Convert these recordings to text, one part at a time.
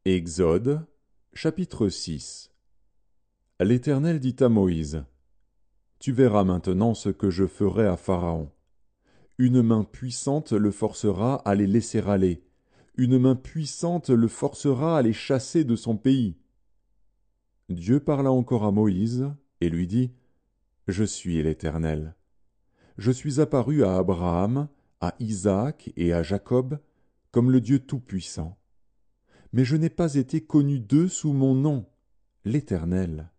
Exode, chapitre 6. L'Éternel dit à Moïse: Tu verras maintenant ce que je ferai à Pharaon. Une main puissante le forcera à les laisser aller. Une main puissante le forcera à les chasser de son pays. Dieu parla encore à Moïse et lui dit: Je suis l'Éternel. Je suis apparu à Abraham, à Isaac et à Jacob comme le Dieu Tout-Puissant. Mais je n'ai pas été connu d'eux sous mon nom, l'Éternel.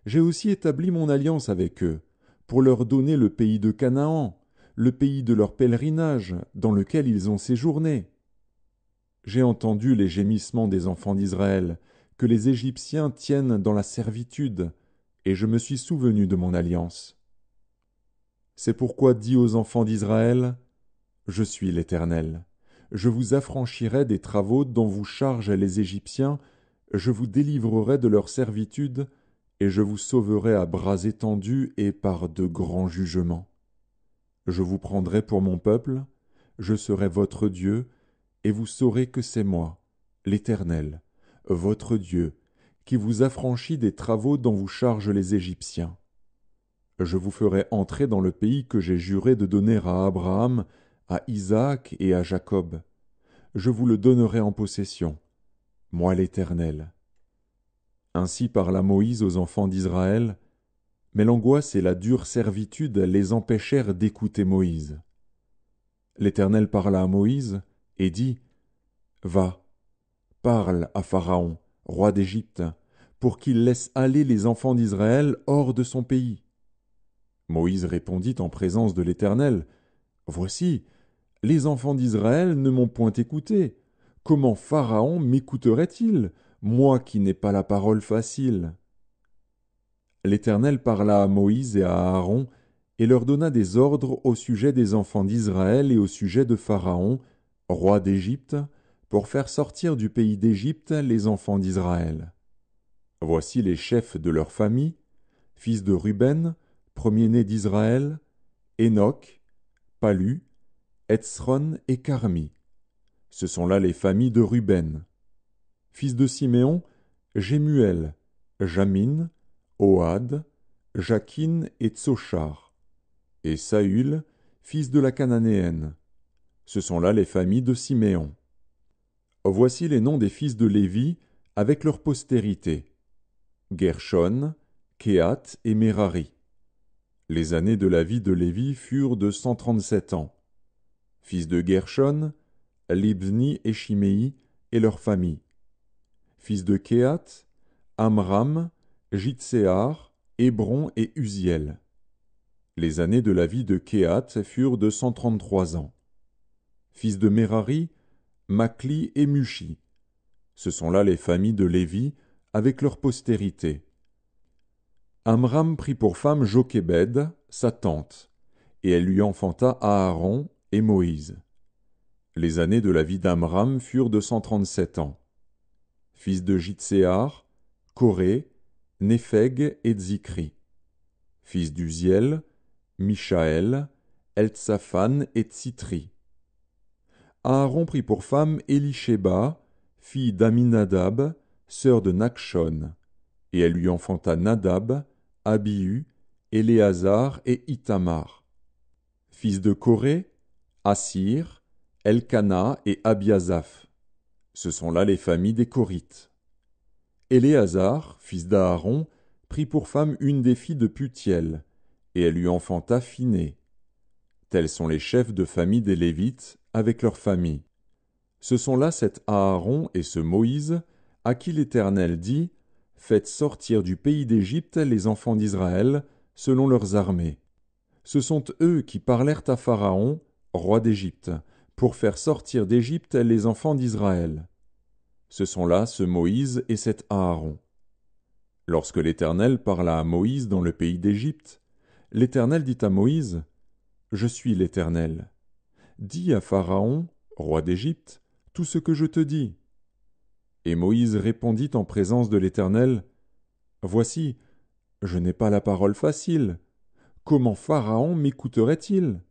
J'ai aussi établi mon alliance avec eux, pour leur donner le pays de Canaan, le pays de leur pèlerinage, dans lequel ils ont séjourné. J'ai entendu les gémissements des enfants d'Israël, que les Égyptiens tiennent dans la servitude, et je me suis souvenu de mon alliance. C'est pourquoi dis aux enfants d'Israël: Je suis l'Éternel. Je vous affranchirai des travaux dont vous chargent les Égyptiens, je vous délivrerai de leur servitude, et je vous sauverai à bras étendus et par de grands jugements. Je vous prendrai pour mon peuple, je serai votre Dieu, et vous saurez que c'est moi, l'Éternel, votre Dieu, qui vous affranchit des travaux dont vous chargent les Égyptiens. Je vous ferai entrer dans le pays que j'ai juré de donner à Abraham, à Isaac et à Jacob. Je vous le donnerai en possession, moi l'Éternel. Ainsi parla Moïse aux enfants d'Israël, mais l'angoisse et la dure servitude les empêchèrent d'écouter Moïse. L'Éternel parla à Moïse et dit: Va, parle à Pharaon, roi d'Égypte, pour qu'il laisse aller les enfants d'Israël hors de son pays. Moïse répondit en présence de l'Éternel: Voici, les enfants d'Israël ne m'ont point écouté. Comment Pharaon m'écouterait-il, moi qui n'ai pas la parole facile? L'Éternel parla à Moïse et à Aaron, et leur donna des ordres au sujet des enfants d'Israël et au sujet de Pharaon, roi d'Égypte, pour faire sortir du pays d'Égypte les enfants d'Israël. Voici les chefs de leur famille, fils de Ruben, premier-né d'Israël, Enoch, Palu, Hetzron et Carmi. Ce sont là les familles de Ruben. Fils de Siméon, Jémuel, Jamin, Ohad, Jakin et Tsochar. Et Saül, fils de la Cananéenne. Ce sont là les familles de Siméon. Voici les noms des fils de Lévi avec leur postérité: Gershon, Kehat et Merari. Les années de la vie de Lévi furent de 137 ans. Fils de Gershon, Libni et Shimei et leurs familles. Fils de Kehat, Amram, Jitséar, Hébron et Uziel. Les années de la vie de Kehat furent de 133 ans. Fils de Merari, Makli et Mushi. Ce sont là les familles de Lévi avec leur postérité. Amram prit pour femme Jochébed, sa tante, et elle lui enfanta Aaron et Moïse. Les années de la vie d'Amram furent de 137 ans. Fils de Jitséar, Coré, Népheg et Zikri. Fils d'Uziel, Mishaël, Eltsaphan et Tsitri. Aaron prit pour femme Élishéba, fille d'Aminadab, sœur de Nakshon, et elle lui enfanta Nadab, Abihu, Éléazar et Ithamar. Fils de Coré, Assir, Elkana et Abiasaph. Ce sont là les familles des Corites. Éléazar, fils d'Aaron, prit pour femme une des filles de Putiel, et elle lui enfanta Phiné. Tels sont les chefs de famille des Lévites, avec leurs familles. Ce sont là cet Aaron et ce Moïse, à qui l'Éternel dit: Faites sortir du pays d'Égypte les enfants d'Israël, selon leurs armées. Ce sont eux qui parlèrent à Pharaon, roi d'Égypte, pour faire sortir d'Égypte les enfants d'Israël. Ce sont là ce Moïse et cet Aaron. Lorsque l'Éternel parla à Moïse dans le pays d'Égypte, l'Éternel dit à Moïse: Je suis l'Éternel. Dis à Pharaon, roi d'Égypte, tout ce que je te dis. Et Moïse répondit en présence de l'Éternel: Voici, je n'ai pas la parole facile. Comment Pharaon m'écouterait-il?